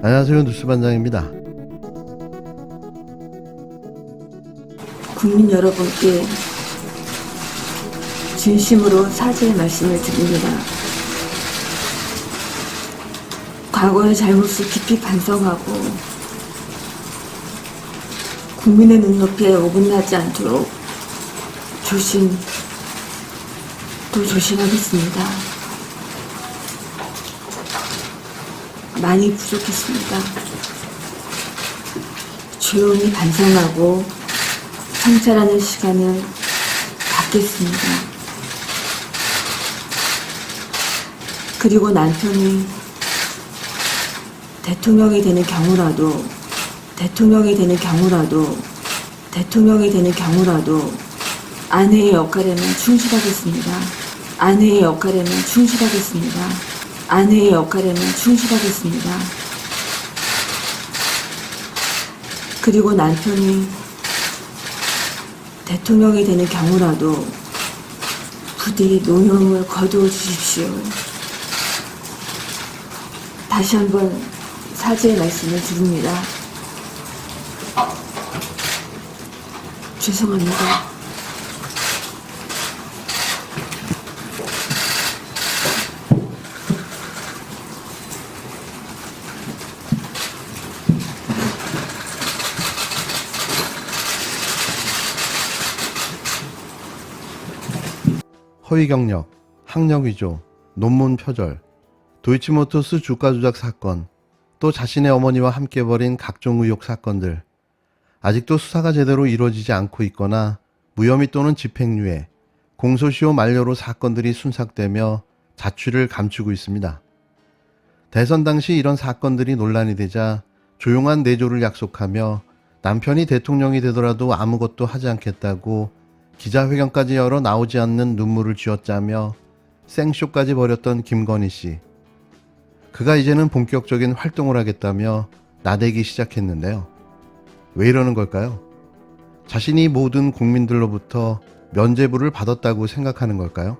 안녕하세요. 뉴스반장입니다. 국민 여러분께 진심으로 사죄의 말씀을 드립니다. 과거의 잘못을 깊이 반성하고 국민의 눈높이에 어긋나지 않도록 더 조심하겠습니다. 많이 부족했습니다. 조용히 반성하고 성찰하는 시간을 갖겠습니다. 그리고 남편이 대통령이 되는 경우라도 아내의 역할에는 충실하겠습니다. 그리고 남편이 대통령이 되는 경우라도 부디 노여움을 거두어 주십시오. 다시 한번 사죄의 말씀을 드립니다. 죄송합니다. 허위 경력, 학력 위조, 논문 표절, 도이치모터스 주가 조작 사건, 또 자신의 어머니와 함께 벌인 각종 의혹 사건들, 아직도 수사가 제대로 이루어지지 않고 있거나 무혐의 또는 집행유예, 공소시효 만료로 사건들이 순삭되며 자취를 감추고 있습니다. 대선 당시 이런 사건들이 논란이 되자 조용한 내조를 약속하며 남편이 대통령이 되더라도 아무것도 하지 않겠다고 기자회견까지 열어 나오지 않는 눈물을 쥐어짜며 생쇼까지 벌였던 김건희 씨. 그가 이제는 본격적인 활동을 하겠다며 나대기 시작했는데요. 왜 이러는 걸까요? 자신이 모든 국민들로부터 면죄부를 받았다고 생각하는 걸까요?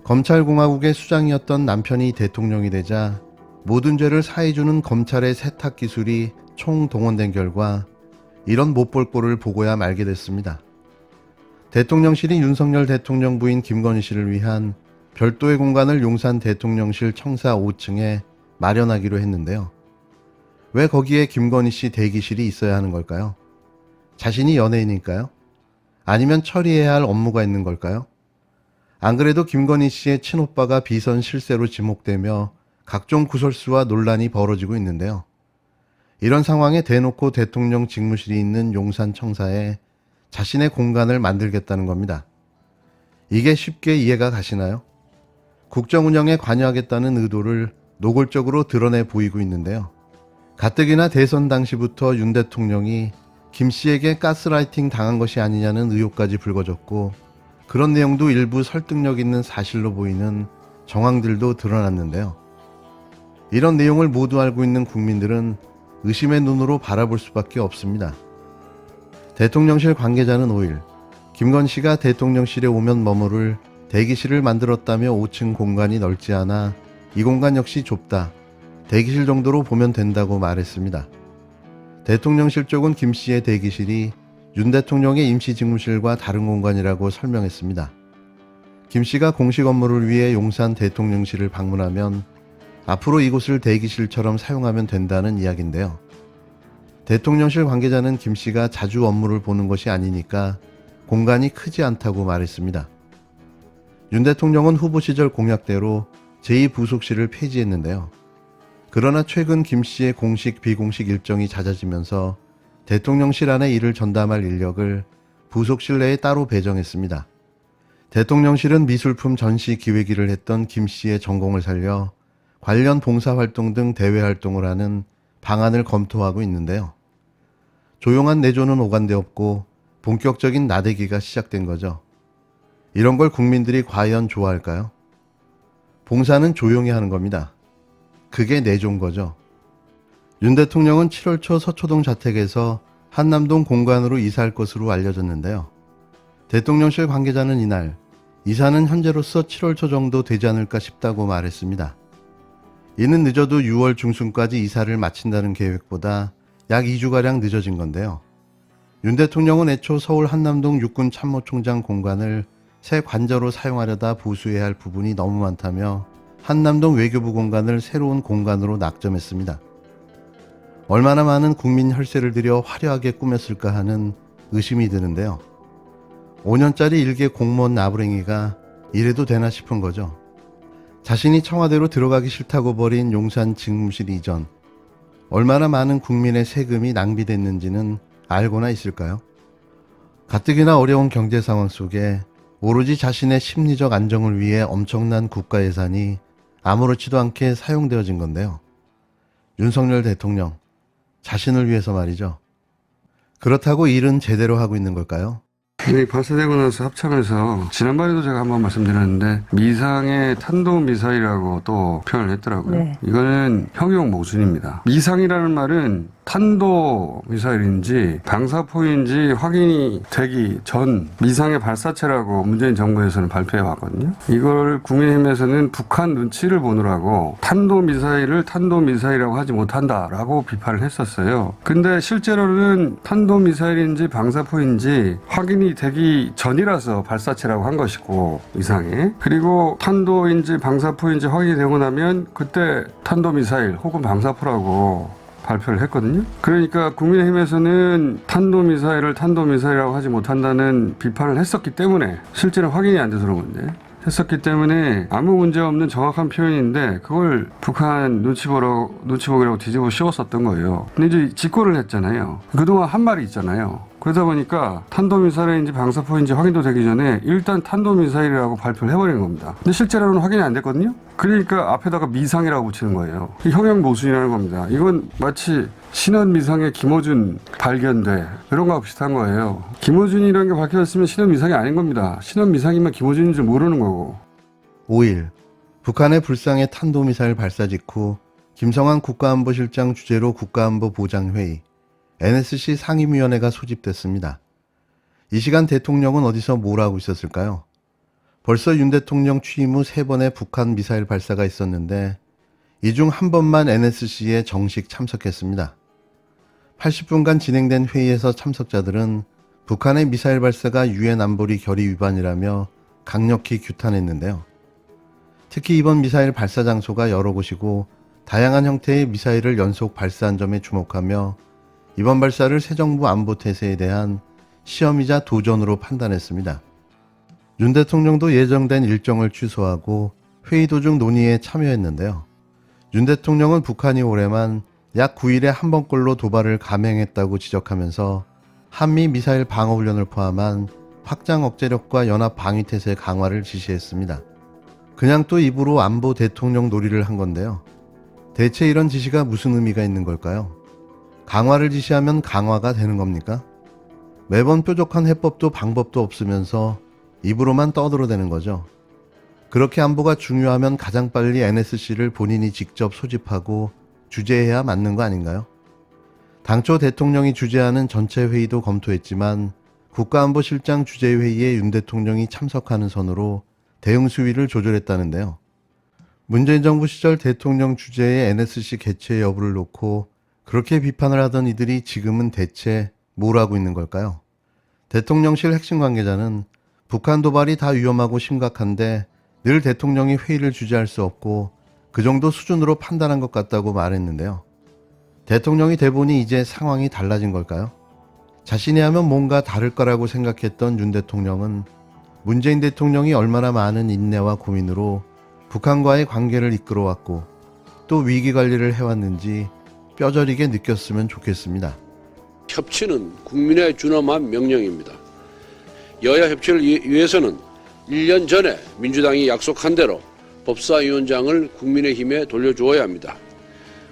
검찰공화국의 수장이었던 남편이 대통령이 되자 모든 죄를 사해주는 검찰의 세탁 기술이 총동원된 결과 이런 못볼 꼴을 보고야 말게 됐습니다. 대통령실이 윤석열 대통령 부인 김건희 씨를 위한 별도의 공간을 용산 대통령실 청사 5층에 마련하기로 했는데요. 왜 거기에 김건희 씨 대기실이 있어야 하는 걸까요? 자신이 연예인일까요? 아니면 처리해야 할 업무가 있는 걸까요? 안 그래도 김건희 씨의 친오빠가 비선 실세로 지목되며 각종 구설수와 논란이 벌어지고 있는데요. 이런 상황에 대놓고 대통령 직무실이 있는 용산 청사에 자신의 공간을 만들겠다는 겁니다. 이게 쉽게 이해가 가시나요? 국정 운영에 관여하겠다는 의도를 노골적으로 드러내 보이고 있는데요. 가뜩이나 대선 당시부터 윤 대통령이 김 씨에게 가스라이팅 당한 것이 아니냐는 의혹까지 불거졌고 그런 내용도 일부 설득력 있는 사실로 보이는 정황들도 드러났는데요. 이런 내용을 모두 알고 있는 국민들은 의심의 눈으로 바라볼 수밖에 없습니다. 대통령실 관계자는 5일 김건희 씨가 대통령실에 오면 머무를 대기실을 만들었다며 5층 공간이 넓지 않아 이 공간 역시 좁다. 대기실 정도로 보면 된다고 말했습니다. 대통령실 쪽은 김 씨의 대기실이 윤 대통령의 임시직무실과 다른 공간이라고 설명했습니다. 김 씨가 공식 업무를 위해 용산 대통령실을 방문하면 앞으로 이곳을 대기실처럼 사용하면 된다는 이야기인데요. 대통령실 관계자는 김 씨가 자주 업무를 보는 것이 아니니까 공간이 크지 않다고 말했습니다. 윤 대통령은 후보 시절 공약대로 제2부속실을 폐지했는데요. 그러나 최근 김 씨의 공식 비공식 일정이 잦아지면서 대통령실 안에 일을 전담할 인력을 부속실 내에 따로 배정했습니다. 대통령실은 미술품 전시 기획일을 했던 김 씨의 전공을 살려 관련 봉사활동 등 대외활동을 하는 방안을 검토하고 있는데요. 조용한 내조는 오간데 없고 본격적인 나대기가 시작된 거죠. 이런 걸 국민들이 과연 좋아할까요? 봉사는 조용히 하는 겁니다. 그게 내조인 거죠. 윤 대통령은 7월 초 서초동 자택에서 한남동 공간으로 이사할 것으로 알려졌는데요. 대통령실 관계자는 이날 이사는 현재로서 7월 초 정도 되지 않을까 싶다고 말했습니다. 이는 늦어도 6월 중순까지 이사를 마친다는 계획보다 약 2주가량 늦어진 건데요. 윤 대통령은 애초 서울 한남동 육군 참모총장 공간을 새 관저로 사용하려다 보수해야 할 부분이 너무 많다며 한남동 외교부 공간을 새로운 공간으로 낙점했습니다. 얼마나 많은 국민 혈세를 들여 화려하게 꾸몄을까 하는 의심이 드는데요. 5년짜리 일개 공무원 나부랭이가 이래도 되나 싶은 거죠. 자신이 청와대로 들어가기 싫다고 버린 용산 집무실 이전, 얼마나 많은 국민의 세금이 낭비됐는지는 알고나 있을까요? 가뜩이나 어려운 경제 상황 속에 오로지 자신의 심리적 안정을 위해 엄청난 국가 예산이 아무렇지도 않게 사용되어진 건데요. 윤석열 대통령, 자신을 위해서 말이죠. 그렇다고 일은 제대로 하고 있는 걸까요? 발사되고 나서 합참에서 지난번에도 제가 한번 말씀드렸는데 미상의 탄도미사일이라고 또 표현을 했더라고요. 네. 이거는 형용 모순입니다. 미상이라는 말은 탄도미사일인지 방사포인지 확인이 되기 전 미상의 발사체라고 문재인 정부에서는 발표해 왔거든요. 이걸 국민의힘에서는 북한 눈치를 보느라고 탄도미사일을 탄도미사일이라고 하지 못한다라고 비판을 했었어요. 근데 실제로는 탄도미사일인지 방사포인지 확인이 되기 전이라서 발사체라고 한 것이고 이상에, 그리고 탄도인지 방사포인지 확인이 되고 나면 그때 탄도미사일 혹은 방사포라고 발표를 했거든요. 그러니까 국민의힘에서는 탄도미사일을 탄도미사일이라고 하지 못한다는 비판을 했었기 때문에, 실제로 확인이 안 돼서 그런 건데 했었기 때문에 아무 문제 없는 정확한 표현인데 그걸 북한 눈치보기라고 뒤집어 씌웠었던 거예요. 근데 이제 직고를 했잖아요. 그동안 한 말이 있잖아요. 그러다 보니까 탄도미사일인지 방사포인지 확인도 되기 전에 일단 탄도미사일이라고 발표를 해버린 겁니다. 근데 실제로는 확인이 안 됐거든요. 그러니까 앞에다가 미상이라고 붙이는 거예요. 형용 모순이라는 겁니다. 이건 마치 신원미상의 김어준 발견돼 이런 거하고 비슷한 거예요. 김어준이라는 게 밝혀졌으면 신원미상이 아닌 겁니다. 신원미상이면 김어준인 줄 모르는 거고. 5일, 북한의 불상의 탄도미사일 발사 직후 김성한 국가안보실장 주재로 국가안보보장회의 NSC 상임위원회가 소집됐습니다. 이 시간 대통령은 어디서 뭘 하고 있었을까요? 벌써 윤 대통령 취임 후 3번의 북한 미사일 발사가 있었는데 이 중 한 번만 NSC에 정식 참석했습니다. 80분간 진행된 회의에서 참석자들은 북한의 미사일 발사가 유엔 안보리 결의 위반이라며 강력히 규탄했는데요. 특히 이번 미사일 발사 장소가 여러 곳이고 다양한 형태의 미사일을 연속 발사한 점에 주목하며 이번 발사를 새 정부 안보 태세에 대한 시험이자 도전으로 판단했습니다. 윤 대통령도 예정된 일정을 취소하고 회의 도중 논의에 참여했는데요. 윤 대통령은 북한이 올해만 약 9일에 한 번꼴로 도발을 감행했다고 지적하면서 한미 미사일 방어훈련을 포함한 확장 억제력과 연합 방위태세 강화를 지시했습니다. 그냥 또 입으로 안보 대통령 놀이를 한 건데요. 대체 이런 지시가 무슨 의미가 있는 걸까요? 강화를 지시하면 강화가 되는 겁니까? 매번 뾰족한 해법도 방법도 없으면서 입으로만 떠들어대는 거죠. 그렇게 안보가 중요하면 가장 빨리 NSC를 본인이 직접 소집하고 주재해야 맞는 거 아닌가요? 당초 대통령이 주재하는 전체 회의도 검토했지만 국가안보실장 주재회의에 윤 대통령이 참석하는 선으로 대응 수위를 조절했다는데요. 문재인 정부 시절 대통령 주재의 NSC 개최 여부를 놓고 그렇게 비판을 하던 이들이 지금은 대체 뭘 하고 있는 걸까요? 대통령실 핵심 관계자는 북한 도발이 다 위험하고 심각한데 늘 대통령이 회의를 주재할 수 없고 그 정도 수준으로 판단한 것 같다고 말했는데요. 대통령이 돼 보니 이제 상황이 달라진 걸까요? 자신이 하면 뭔가 다를 거라고 생각했던 윤 대통령은 문재인 대통령이 얼마나 많은 인내와 고민으로 북한과의 관계를 이끌어왔고 또 위기 관리를 해왔는지 뼈저리게 느꼈으면 좋겠습니다. 협치는 국민의 준엄한 명령입니다. 여야 협치를 위해서는 1년 전에 민주당이 약속한 대로 법사위원장을 국민의힘에 돌려주어야 합니다.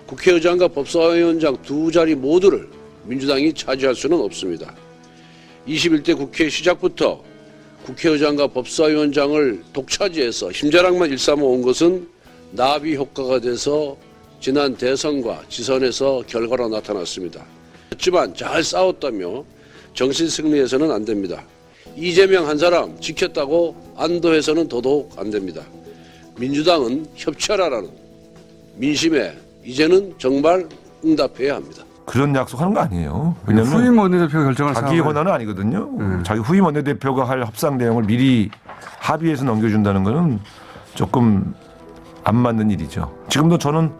국회의장과 법사위원장 두 자리 모두를 민주당이 차지할 수는 없습니다. 21대 국회 시작부터 국회의장과 법사위원장을 독차지해서 힘자랑만 일삼아온 것은 나비 효과가 돼서 지난 대선과 지선에서 결과로 나타났습니다. 하지만 잘 싸웠다며 정신 승리해서는 안 됩니다. 이재명 한 사람 지켰다고 안도해서는 더더욱 안 됩니다. 민주당은 협치하라는 민심에 이제는 정말 응답해야 합니다. 그런 약속하는 거 아니에요. 왜냐면 후임 원내대표가 결정할 자기 사항을- 권한은 아니거든요. 자기 후임 원내대표가 할 협상 내용을 미리 합의해서 넘겨준다는 거는 조금 안 맞는 일이죠. 지금도 저는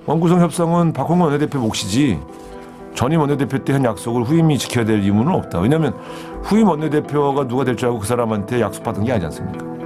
원구성 협상은 박홍근 원내대표 몫이지 전임 원내대표 때 한 약속을 후임이 지켜야 될 의무는 없다. 왜냐하면 후임 원내대표가 누가 될 줄 알고 그 사람한테 약속받은 게 아니지 않습니까?